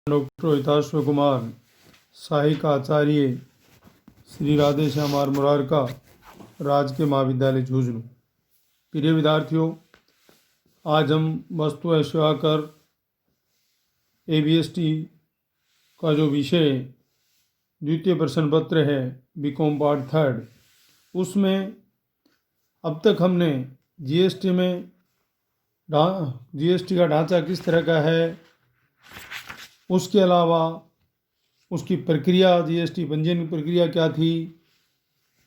Doctor हिताश्व Kumar, सहायक आचार्य Shri Radhe Shyam are Murarka, राजकीय महाविद्यालय झुंझुनू। प्रिय विद्यार्थियों, आज हम वस्तु एवं सेवा कर ABST का जो विषय द्वितीय प्रश्न पत्र है बीकॉम पार्ट 3, उसमें अब तक हमने जीएसटी का ढांचा किस तरह का है, उसके अलावा उसकी प्रक्रिया, जीएसटी पंजीयन की प्रक्रिया क्या थी,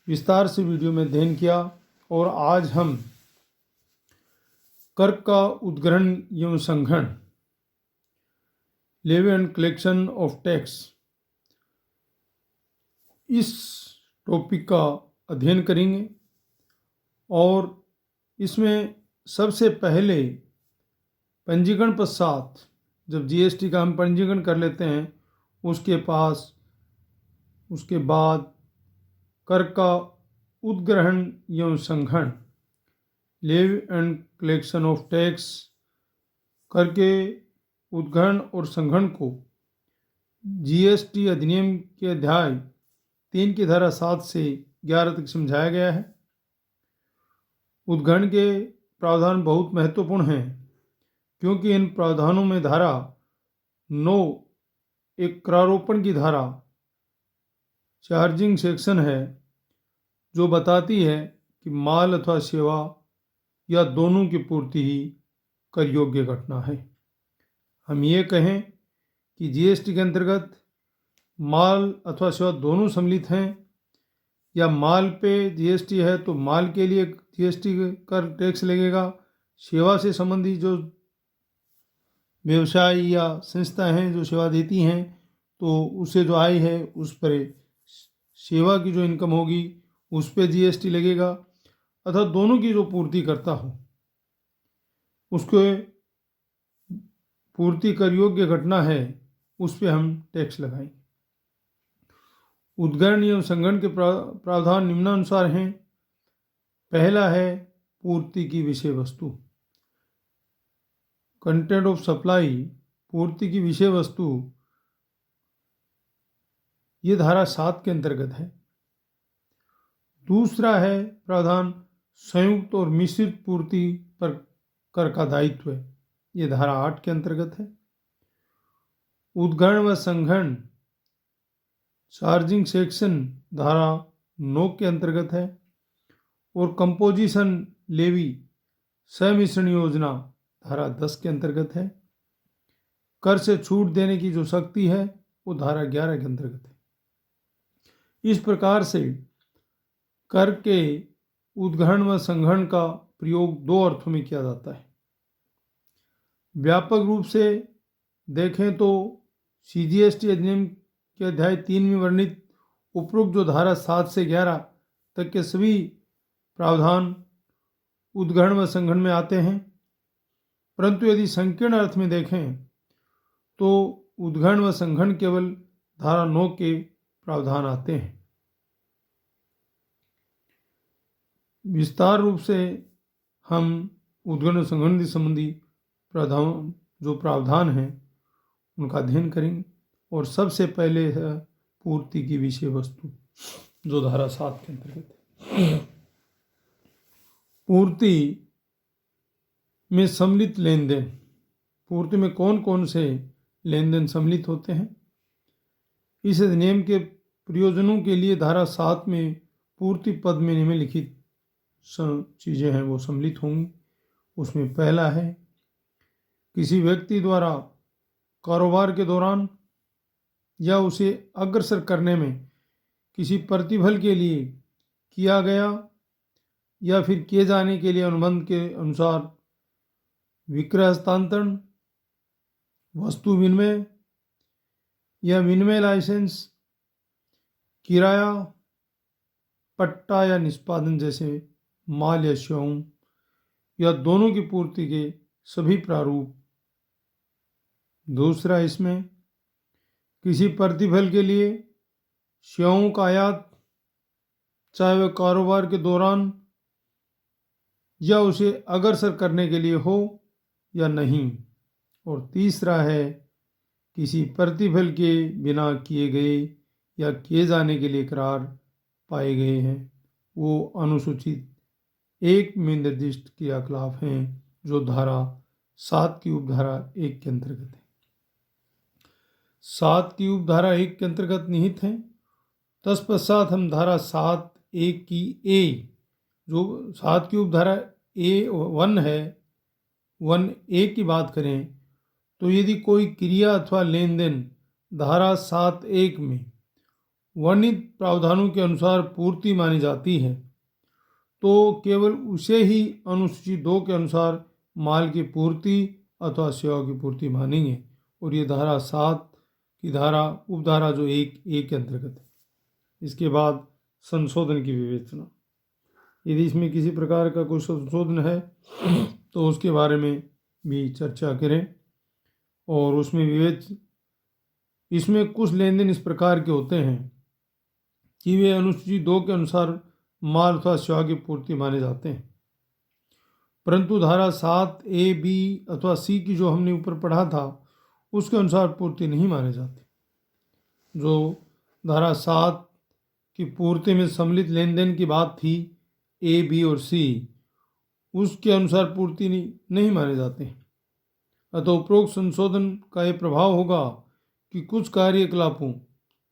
विस्तार से वीडियो में अध्ययन किया। और आज हम कर का उद्ग्रहण एवं संग्रहण, levy and collection of tax, इस टॉपिक का अध्ययन करेंगे। और इसमें सबसे पहले पंजीकरण पश्चात जब जीएसटी का हम पंजीकरण कर लेते हैं, उसके बाद कर का उद्ग्रहण एवं संग्रहण, levy and collection of tax, कर के उद्ग्रहण और संग्रहण को जीएसटी अधिनियम के अध्याय 3 की धारा 7 से 11 तक समझाया गया है। उद्ग्रहण के प्रावधान बहुत महत्वपूर्ण हैं, क्योंकि इन प्रावधानों में धारा 9 एक करारोपण की धारा, चार्जिंग सेक्शन है, जो बताती है कि माल अथवा सेवा या दोनों की पूर्ति ही कर योग्य घटना है। हम ये कहें कि जीएसटी के अंतर्गत माल अथवा सेवा दोनों सम्मिलित हैं, या माल पे जीएसटी है तो माल के लिए जीएसटी कर टैक्स लगेगा, सेवा से संबंधित जो व्यवसाय या संस्था हैं जो सेवा देती हैं तो उससे जो आय है उस पर सेवा की जो इनकम होगी उस पर जीएसटी लगेगा, अथवा दोनों की जो पूर्ति करता हो उसको पूर्ति कर योग्य घटना है उस पर हम टैक्स लगाएंगे। उद्ग्रहण एवं संग्रहण के प्रावधान निम्नानुसार हैं। पहला है पूर्ति की विषय वस्तु, कंटेंट ऑफ सप्लाई, पूर्ति की विषय वस्तु, ये धारा 7 के अंतर्गत है। दूसरा है प्रावधान संयुक्त और मिश्रित पूर्ति पर कर का दायित्व, ये धारा 8 के अंतर्गत है। उद्ग्रहण व संग्रहण, चार्जिंग सेक्शन, धारा 9 के अंतर्गत है। और कंपोजिशन लेवी, सम्मिश्रण योजना, धारा 10 के अंतर्गत है। कर से छूट देने की जो शक्ति है वो धारा 11 के अंतर्गत है। इस प्रकार से कर के उद्ग्रहण व संग्रहण का प्रयोग 2 अर्थों में किया जाता है। व्यापक रूप से देखें तो CGST अधिनियम के अध्याय 3 में वर्णित उपरोक्त जो धारा 7 से 11 तक के सभी प्रावधान उद्ग्रहण व संग्रहण में आते हैं, परंतु यदि संकीर्ण अर्थ में देखें तो उद्ग्रहण व संग्रहण केवल धारा 9 के प्रावधान आते हैं। विस्तार रूप से हम उद्ग्रहण व संग्रहण संबंधी प्रावधान हैं उनका अध्ययन करेंगे। और सबसे पहले है पूर्ति की विषय वस्तु, जो धारा 7 के अंतर्गत है। पूर्ति में सम्मिलित लेन देन, पूर्ति में कौन कौन से लेन देन सम्मिलित होते हैं, इस अधिनियम के प्रयोजनों के लिए धारा 7 में पूर्ति पद में निम्नलिखित चीज़ें हैं वो सम्मिलित होंगी। उसमें पहला है किसी व्यक्ति द्वारा कारोबार के दौरान या उसे अग्रसर करने में किसी प्रतिफल के लिए किया गया या फिर किए जाने के लिए अनुबंध के अनुसार विक्रय हस्तांतरण, वस्तु विनिमय या विनिमय लाइसेंस, किराया, पट्टा या निष्पादन जैसे माल या सेवाओं या दोनों की पूर्ति के सभी प्रारूप। दूसरा, इसमें किसी प्रतिफल के लिए सेवाओं का आयात, चाहे वह कारोबार के दौरान या उसे अग्रसर करने के लिए हो या नहीं। और तीसरा है किसी प्रतिफल के बिना किए गए या किए जाने के लिए करार पाए गए हैं वो अनुसूचित 1 में निर्दिष्ट क्रियाकलाप हैं जो धारा 7 की उपधारा 1 के अंतर्गत है। 7 की उपधारा 1 के अंतर्गत निहित हैं। तत्पश्चात हम धारा 7(1) की ए, जो 7 की उपधारा A(1) है, 1(a) की बात करें तो यदि कोई क्रिया अथवा लेन देन धारा 7(1) में वर्णित प्रावधानों के अनुसार पूर्ति मानी जाती है तो केवल उसे ही अनुसूची 2 के अनुसार माल की पूर्ति अथवा सेवा की पूर्ति मानेंगे, और ये धारा 7 की धारा उपधारा जो 1(a) के अंतर्गत है। इसके बाद संशोधन की विवेचना, यदि इसमें किसी प्रकार का कोई संशोधन है तो उसके बारे में भी चर्चा करें। और उसमें इसमें कुछ लेन देन इस प्रकार के होते हैं कि वे अनुसूची 2 के अनुसार माल अथवा सेवा की पूर्ति माने जाते हैं, परंतु धारा 7(a), b अथवा c की जो हमने ऊपर पढ़ा था उसके अनुसार पूर्ति नहीं माने जाते। जो धारा 7 की पूर्ति में सम्मिलित लेन देन की बात थी A, B और C, उसके अनुसार पूर्ति नहीं माने जाते। अतः उपरोक्त संशोधन का यह प्रभाव होगा कि कुछ कार्यकलापों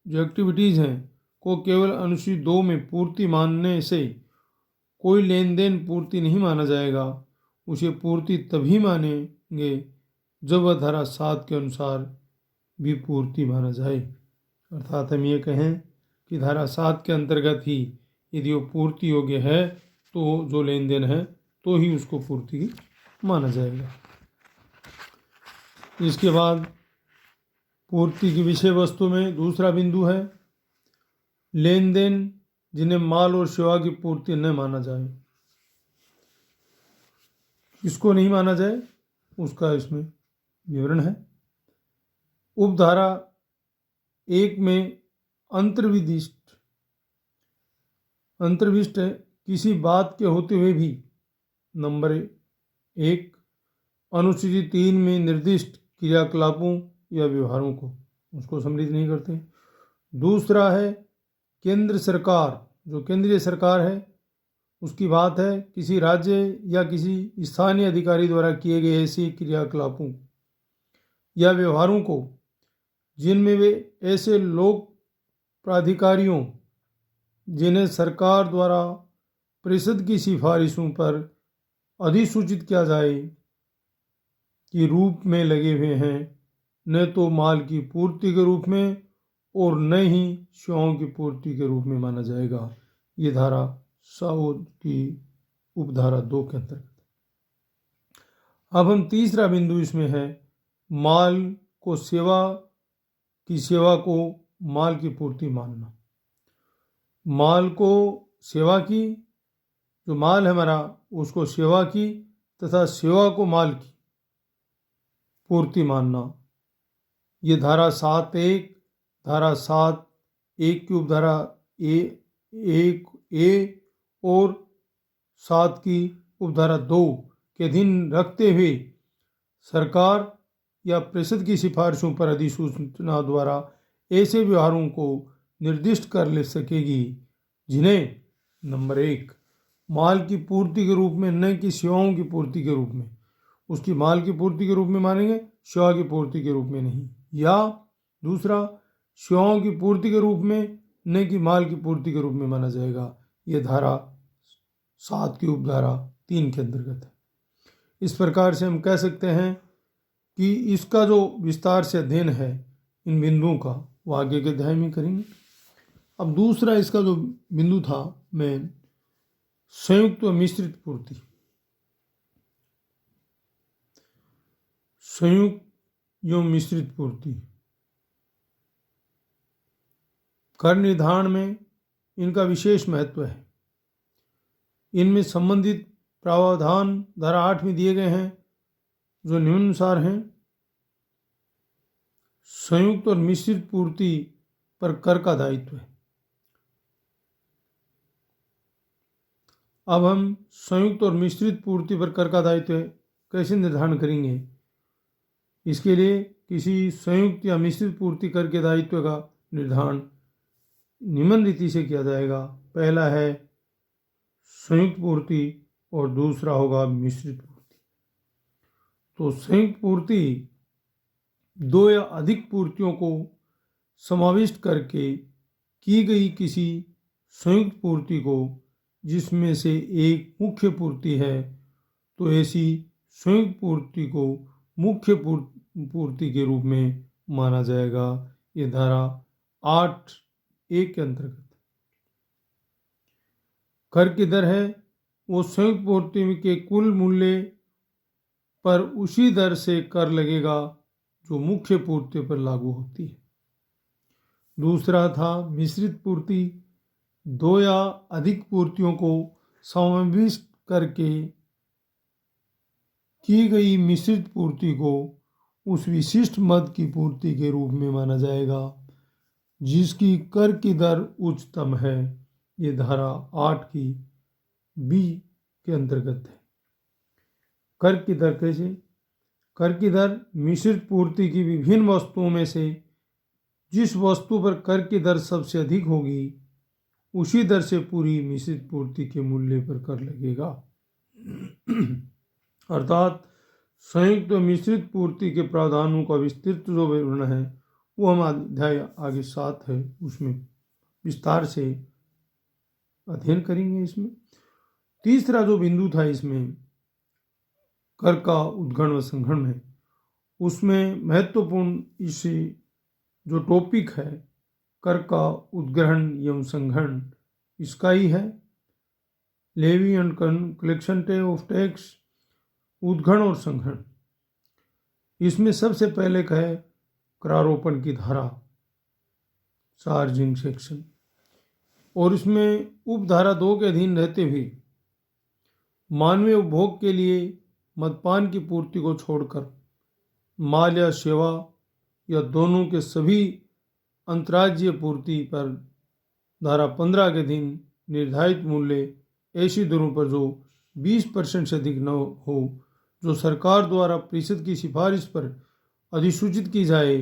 जो एक्टिविटीज़ हैं को केवल अनुसूची 2 में पूर्ति मानने से कोई लेन देन पूर्ति नहीं माना जाएगा, उसे पूर्ति तभी मानेंगे जब वह धारा 7 के अनुसार भी पूर्ति माना जाए। अर्थात हम ये कहें कि धारा 7 के अंतर्गत ही यदि वो पूर्ति योग्य है तो जो लेन देन है तो ही उसको पूर्ति माना जाएगा। इसके बाद पूर्ति की विषय वस्तु में दूसरा बिंदु है लेन देन जिन्हें माल और सेवा की पूर्ति न माना जाए। किसको नहीं माना जाए उसका इसमें विवरण है। उपधारा 1 में अंतर्विष्ट है किसी बात के होते हुए भी। नंबर 1 अनुसूची 3 में निर्दिष्ट क्रियाकलापों या व्यवहारों को उसको सम्मिलित नहीं करते। दूसरा है केंद्र सरकार, जो केंद्रीय सरकार है उसकी बात है किसी राज्य या किसी स्थानीय अधिकारी द्वारा किए गए ऐसे क्रियाकलापों या व्यवहारों को जिनमें वे ऐसे लोक प्राधिकारियों जिन्हें सरकार द्वारा परिषद की सिफारिशों पर अधिसूचित किया जाए के रूप में लगे हुए हैं, न तो माल की पूर्ति के रूप में और न ही सेवाओं की पूर्ति के रूप में माना जाएगा। ये धारा 7 की उपधारा 2 के अंतर्गत। अब हम तीसरा बिंदु इसमें है माल को सेवा को माल की पूर्ति मानना। माल को सेवा की, जो माल है हमारा उसको सेवा की तथा सेवा को माल की पूर्ति मानना। ये धारा 7(1), धारा 7(1) की उपधारा 1(a) और 7 की उपधारा 2 के अधीन रखते हुए सरकार या परिषद की सिफारिशों पर अधिसूचना द्वारा ऐसे व्यवहारों को निर्दिष्ट कर ले सकेगी जिन्हें नंबर 1 माल की पूर्ति के रूप में न कि सेवाओं की पूर्ति के रूप में, उसकी माल की पूर्ति के रूप में मानेंगे, सेवा की पूर्ति के रूप में नहीं। या दूसरा सेवाओं की पूर्ति के रूप में न कि माल की पूर्ति के रूप में माना जाएगा। ये धारा 7 की उपधारा 3 के अंतर्गत है। इस प्रकार से हम कह सकते हैं कि इसका जो विस्तार से अध्ययन है इन बिंदुओं का वो आगे के अध्याय में करेंगे। अब दूसरा इसका जो बिंदु था मैं संयुक्त व मिश्रित पूर्ति। संयुक्त एवं मिश्रित पूर्ति कर निर्धारण में इनका विशेष महत्व है। इनमें संबंधित प्रावधान धारा 8 में दिए गए हैं जो निम्नानुसार हैं। संयुक्त और मिश्रित पूर्ति पर कर का दायित्व है। अब हम संयुक्त और मिश्रित पूर्ति पर कर का दायित्व कैसे निर्धारण करेंगे। इसके लिए किसी संयुक्त या मिश्रित पूर्ति कर के दायित्व का निर्धारण निम्न रीति से किया जाएगा। पहला है संयुक्त पूर्ति और दूसरा होगा मिश्रित पूर्ति। तो संयुक्त पूर्ति दो या अधिक पूर्तियों को समाविष्ट करके की गई किसी संयुक्त पूर्ति को जिसमें से एक मुख्य पूर्ति है, तो ऐसी संयुक्त पूर्ति को मुख्य पूर्ति के रूप में माना जाएगा। ये धारा 8(1) के अंतर्गत। कर की दर है वो संयुक्त पूर्ति के कुल मूल्य पर उसी दर से कर लगेगा जो मुख्य पूर्ति पर लागू होती है। दूसरा था मिश्रित पूर्ति। दो या अधिक पूर्तियों को समाविष्ट करके की गई मिश्रित पूर्ति को उस विशिष्ट मद की पूर्ति के रूप में माना जाएगा जिसकी कर की दर उच्चतम है। ये धारा 8(b) के अंतर्गत है। कर की दर कैसे? कर की दर मिश्रित पूर्ति की विभिन्न वस्तुओं में से जिस वस्तु पर कर की दर सबसे अधिक होगी उसी दर से पूरी मिश्रित पूर्ति के मूल्य पर कर लगेगा। अर्थात संयुक्त और मिश्रित पूर्ति के प्रावधानों का विस्तृत जो विवरण है वो हम अध्याय आगे 7 है उसमें विस्तार से अध्ययन करेंगे। इसमें तीसरा जो बिंदु था इसमें कर का उद्गण व संग्रहण में, उसमें महत्वपूर्ण इसे जो टॉपिक है कर का उद्ग्रहण एवं संग्रहण इसका ही है। Levy and collection of tax, उद्गण और संग्रहण। इसमें सबसे पहले का है करारोपण की धारा, चार्जिंग सेक्शन, और इसमें उपधारा 2 के अधीन रहते हुए मानवीय उपभोग के लिए मदपान की पूर्ति को छोड़कर माल या सेवा या दोनों के सभी अंतर्राज्यीय पूर्ति पर धारा 15 के अधीन निर्धारित मूल्य ऐसी दरों पर जो 20% से अधिक न हो, जो सरकार द्वारा परिषद की सिफारिश पर अधिसूचित की जाए,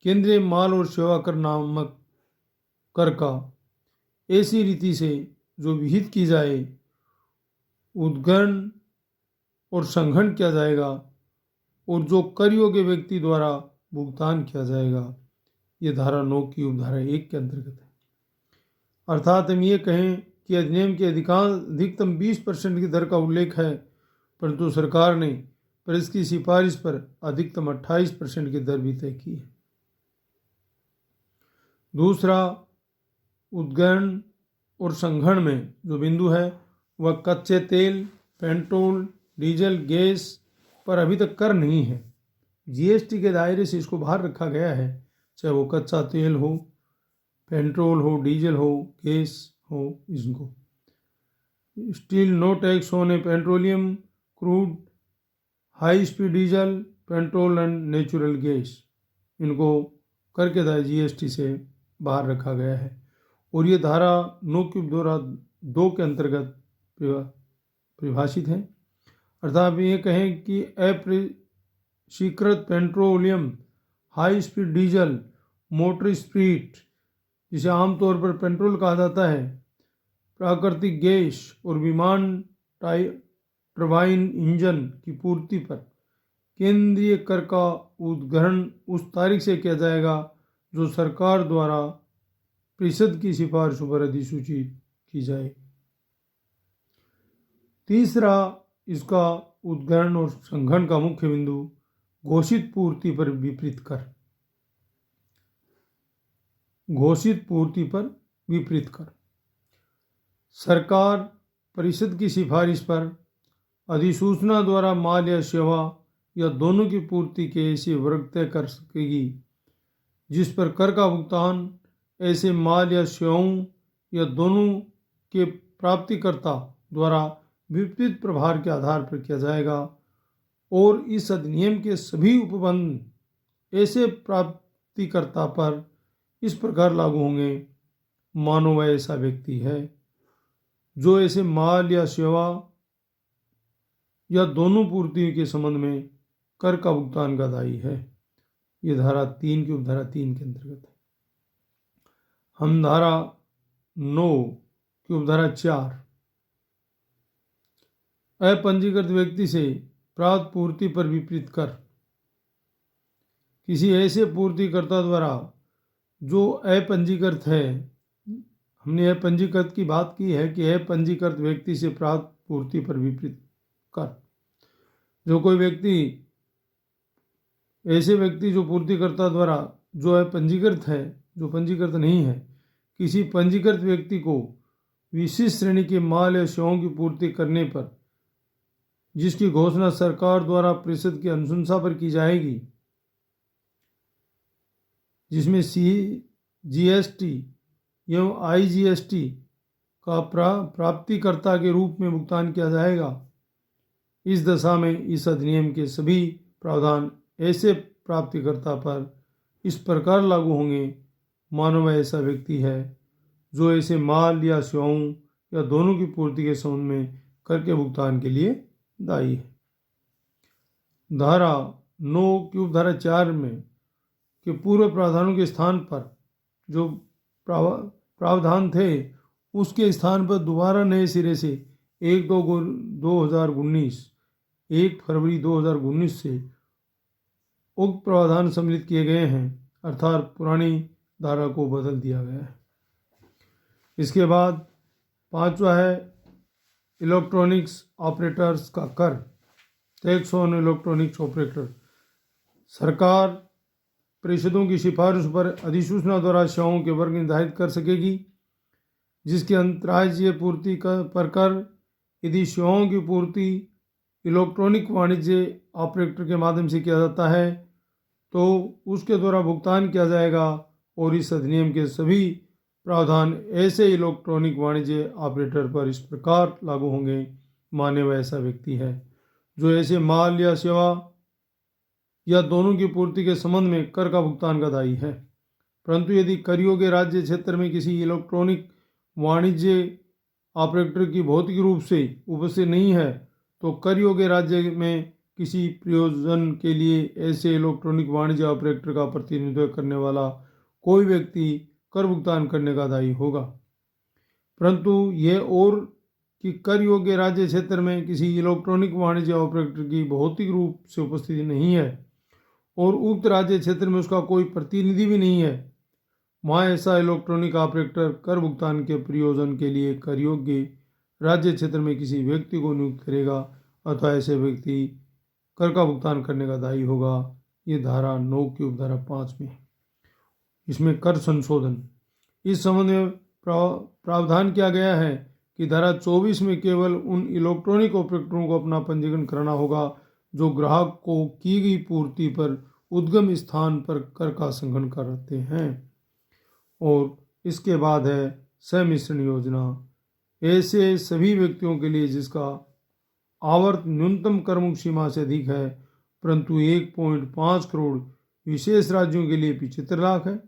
केंद्रीय माल और सेवा कर नामक कर का ऐसी रीति से जो विहित की जाए, उद्गण और संग्रहण किया जाएगा और जो कर योग्य व्यक्ति द्वारा भुगतान किया जाएगा। ये धारा 9 की उपधारा 1 के अंतर्गत है। अर्थात हम ये कहें कि अधिनियम के अधिकतम 20% की दर का उल्लेख है, परंतु सरकार ने परिषद की सिफारिश पर अधिकतम 28% की दर भी तय की है। दूसरा, उद्गण और संग्रहण में जो बिंदु है वह कच्चे तेल, पेट्रोल, डीजल, गैस पर अभी तक कर नहीं है। जीएसटी के दायरे से इसको बाहर रखा गया है, चाहे वो कच्चा तेल हो, पेट्रोल हो, डीजल हो, गैस हो। इसको still no tax on a petroleum, crude, high speed diesel, petrol and natural gas, इनको कर के दायरे जीएसटी से बाहर रखा गया है। और ये धारा 9 की उपधारा 2 के अंतर्गत परिभाषित है। अर्थात ये कहें कि अपरिष्कृत petroleum, high speed diesel, motor spirit जिसे आमतौर पर पेट्रोल कहा जाता है, प्राकृतिक गैस और विमान टरबाइन इंजन की पूर्ति पर केंद्रीय कर का उद्ग्रहण उस तारीख से किया जाएगा जो सरकार द्वारा परिषद की सिफारिशों पर अधिसूचित की जाए। तीसरा, इसका उद्ग्रहण और संग्रहण का मुख्य बिंदु घोषित पूर्ति पर विपरीत कर। घोषित पूर्ति पर विपरीत कर। सरकार परिषद की सिफारिश पर अधिसूचना द्वारा माल या सेवा या दोनों की पूर्ति के ऐसे वर्ग तय कर सकेगी जिस पर कर का भुगतान ऐसे माल या सेवाओं या दोनों के प्राप्तिकर्ता द्वारा विपरीत प्रभार के आधार पर किया जाएगा। और इस अधिनियम के सभी उपबंध ऐसे प्राप्तिकर्ता पर इस प्रकार लागू होंगे मानो वह ऐसा व्यक्ति है जो ऐसे माल या सेवा या दोनों पूर्तियों के संबंध में कर का भुगतान का दायी है। ये धारा 3 की उपधारा 3 के अंतर्गत है। हम धारा 9 की उपधारा 4 अपंजीकृत व्यक्ति से प्राप्त पूर्ति पर विपरीत कर किसी ऐसे पूर्तिकर्ता द्वारा जो अपंजीकृत है, हमने अपंजीकृत की बात की है कि अपंजीकृत व्यक्ति से प्राप्त पूर्ति पर विपरीत कर, जो कोई व्यक्ति ऐसे व्यक्ति जो पूर्तिकर्ता द्वारा जो अपंजीकृत है, जो पंजीकृत नहीं है, किसी पंजीकृत व्यक्ति को विशिष्ट श्रेणी के माल या सेवाओं की पूर्ति करने पर जिसकी घोषणा सरकार द्वारा परिषद की अनुशंसा पर की जाएगी, जिसमें जीएसटी एवं आईजीएसटी का प्राप्तिकर्ता के रूप में भुगतान किया जाएगा। इस दशा में इस अधिनियम के सभी प्रावधान ऐसे प्राप्तिकर्ता पर इस प्रकार लागू होंगे मानो वह ऐसा व्यक्ति है जो ऐसे माल या सेवाओं या दोनों की पूर्ति के संबंध में कर के भुगतान के लिए दायी है। धारा 9 की उपधारा 4 में के पूर्व प्रावधानों के स्थान पर जो प्रावधान थे उसके स्थान पर दोबारा नए सिरे से 1 फरवरी 2019 से उक्त प्रावधान सम्मिलित किए गए हैं, अर्थात पुरानी धारा को बदल दिया गया है। इसके बाद 5वां है इलेक्ट्रॉनिक्स ऑपरेटर्स का कर, टैक्स ऑन इलेक्ट्रॉनिक्स ऑपरेटर। सरकार परिषदों की सिफारिश पर अधिसूचना द्वारा सेवाओं के वर्ग निर्धारित कर सकेगी जिसके अंतर्राज्यीय पूर्ति पर कर यदि सेवाओं की पूर्ति इलेक्ट्रॉनिक वाणिज्य ऑपरेटर के माध्यम से किया जाता है तो उसके द्वारा भुगतान किया जाएगा और इस अधिनियम के सभी प्रावधान ऐसे इलेक्ट्रॉनिक वाणिज्य ऑपरेटर पर इस प्रकार लागू होंगे माने वह ऐसा व्यक्ति है जो ऐसे माल या सेवा या दोनों की पूर्ति के संबंध में कर का भुगतान का दायी है। परंतु यदि कर योग्य राज्य क्षेत्र में किसी इलेक्ट्रॉनिक वाणिज्य ऑपरेटर की भौतिक रूप से उपस्थित नहीं है तो कर योग्य राज्य में किसी प्रयोजन के लिए ऐसे इलेक्ट्रॉनिक वाणिज्य ऑपरेटर का प्रतिनिधित्व करने वाला कोई व्यक्ति कर भुगतान करने का दायी होगा। परंतु यह और कि कर योग्य राज्य क्षेत्र में किसी इलेक्ट्रॉनिक वाणिज्य ऑपरेटर की भौतिक रूप से उपस्थिति नहीं है और उक्त राज्य क्षेत्र में उसका कोई प्रतिनिधि भी नहीं है, वहाँ ऐसा इलेक्ट्रॉनिक ऑपरेटर कर भुगतान के प्रयोजन के लिए कर योग्य राज्य क्षेत्र में किसी व्यक्ति को नियुक्त करेगा अथवा ऐसे व्यक्ति कर का भुगतान करने का दायी होगा। ये धारा 9 की उपधारा 5 में। इसमें कर संशोधन, इस संबंध में प्रावधान किया गया है कि धारा 24 में केवल उन इलेक्ट्रॉनिक ऑपरेटरों को अपना पंजीकरण कराना होगा जो ग्राहक को की गई पूर्ति पर उद्गम स्थान पर कर का संग्रहण करते हैं। और इसके बाद है सम्मिश्रण योजना, ऐसे सभी व्यक्तियों के लिए जिसका आवर्त न्यूनतम करमुक्त सीमा से अधिक है परंतु 1.5 करोड़ विशेष राज्यों के लिए 75 लाख है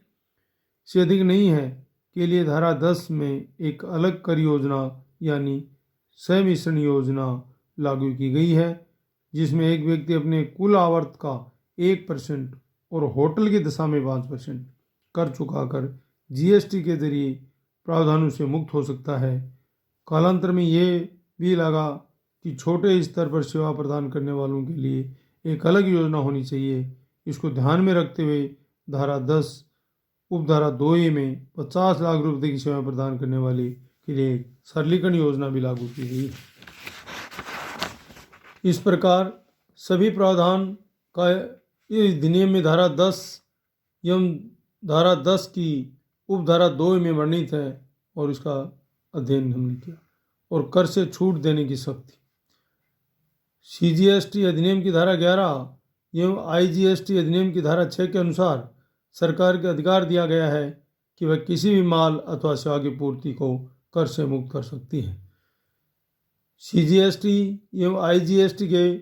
से अधिक नहीं है के लिए धारा 10 में एक अलग कर योजना यानी सम्मिश्रण योजना लागू की गई है जिसमें एक व्यक्ति अपने कुल आवर्त का 1% और होटल की दशा में 5% कर चुकाकर जीएसटी के जरिए प्रावधानों से मुक्त हो सकता है। कालांतर में ये भी लगा कि छोटे स्तर पर सेवा प्रदान करने वालों के लिए एक अलग योजना होनी चाहिए। इसको ध्यान में रखते हुए धारा 10 उपधारा 2A में 50 लाख रुपए की सेवा प्रदान करने वाले के लिए सरलीकरण योजना भी लागू की गई। इस प्रकार सभी प्रावधान का इस अधिनियम में धारा 10 एवं धारा 10 की उपधारा 2 में वर्णित है और इसका अध्ययन हमने किया। और कर से छूट देने की शक्ति, सीजीएसटी अधिनियम की धारा 11 एवं आईजीएसटी अधिनियम की धारा 6 के अनुसार सरकार के अधिकार दिया गया है कि वह किसी भी माल अथवा सेवा की पूर्ति को कर से मुक्त कर सकती है। सीजीएसटी एवं आईजीएसटी के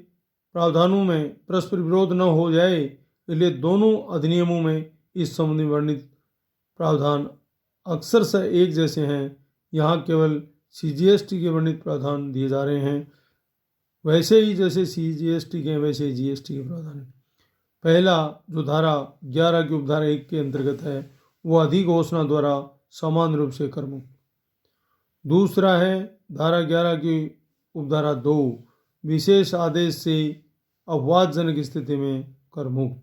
प्रावधानों में परस्पर विरोध न हो जाए इसलिए दोनों अधिनियमों में इस संबंध में वर्णित प्रावधान अक्सर से एक जैसे हैं। यहाँ केवल सीजीएसटी के वर्णित प्रावधान दिए जा रहे हैं, वैसे ही जैसे सीजीएसटी के वैसे जीएसटी के प्रावधान हैं। पहला जो धारा 11 की उपधारा 1 के अंतर्गत है वो अधिघोषणा द्वारा समान रूप से कर मुक्त। दूसरा है धारा 11 की उपधारा 2 विशेष आदेश से अपवादजनक स्थिति में कर मुक्त।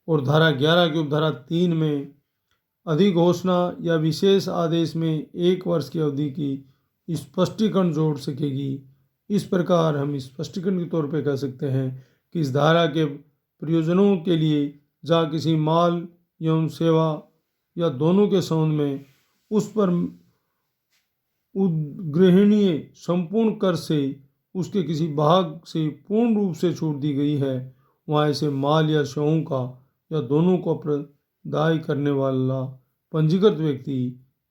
और धारा 11 की उपधारा 3 में अधिघोषणा या विशेष आदेश में 1 वर्ष की अवधि की स्पष्टीकरण जोड़ सकेगी। इस प्रकार हम स्पष्टीकरण के तौर पे कह सकते हैं कि इस धारा के प्रयोजनों के लिए जहाँ किसी माल एवं सेवा या दोनों के संबंध में उस पर उद्ग्रहणीय संपूर्ण कर से उसके किसी भाग से पूर्ण रूप से छूट दी गई है, वहाँ ऐसे माल या सेवाओं का या दोनों को प्रदाय करने वाला पंजीकृत व्यक्ति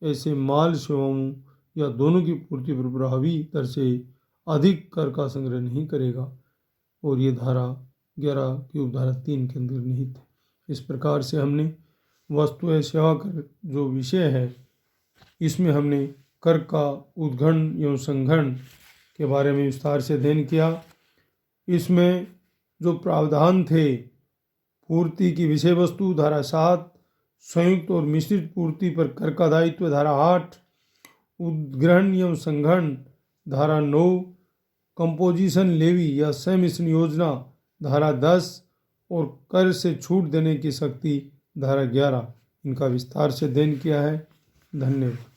ऐसे माल सेवाओं या दोनों की पूर्ति पर प्रभावी दर से अधिक कर का संग्रह नहीं करेगा। और ये धारा 11 की उपधारा 3 के अंदर निहित है। इस प्रकार से हमने वस्तु एवं सेवा कर जो विषय है इसमें हमने कर का उद्ग्रहण एवं संग्रहण के बारे में विस्तार से अध्ययन किया। इसमें जो प्रावधान थे पूर्ति की विषय वस्तु धारा 7, संयुक्त और मिश्रित पूर्ति पर कर का दायित्व धारा 8, उद्ग्रहण एवं संग्रहण धारा 9, कंपोजिशन लेवी या सम्मिश्रण योजना धारा 10 और कर से छूट देने की शक्ति धारा 11 इनका विस्तार से अध्ययन किया है। धन्यवाद।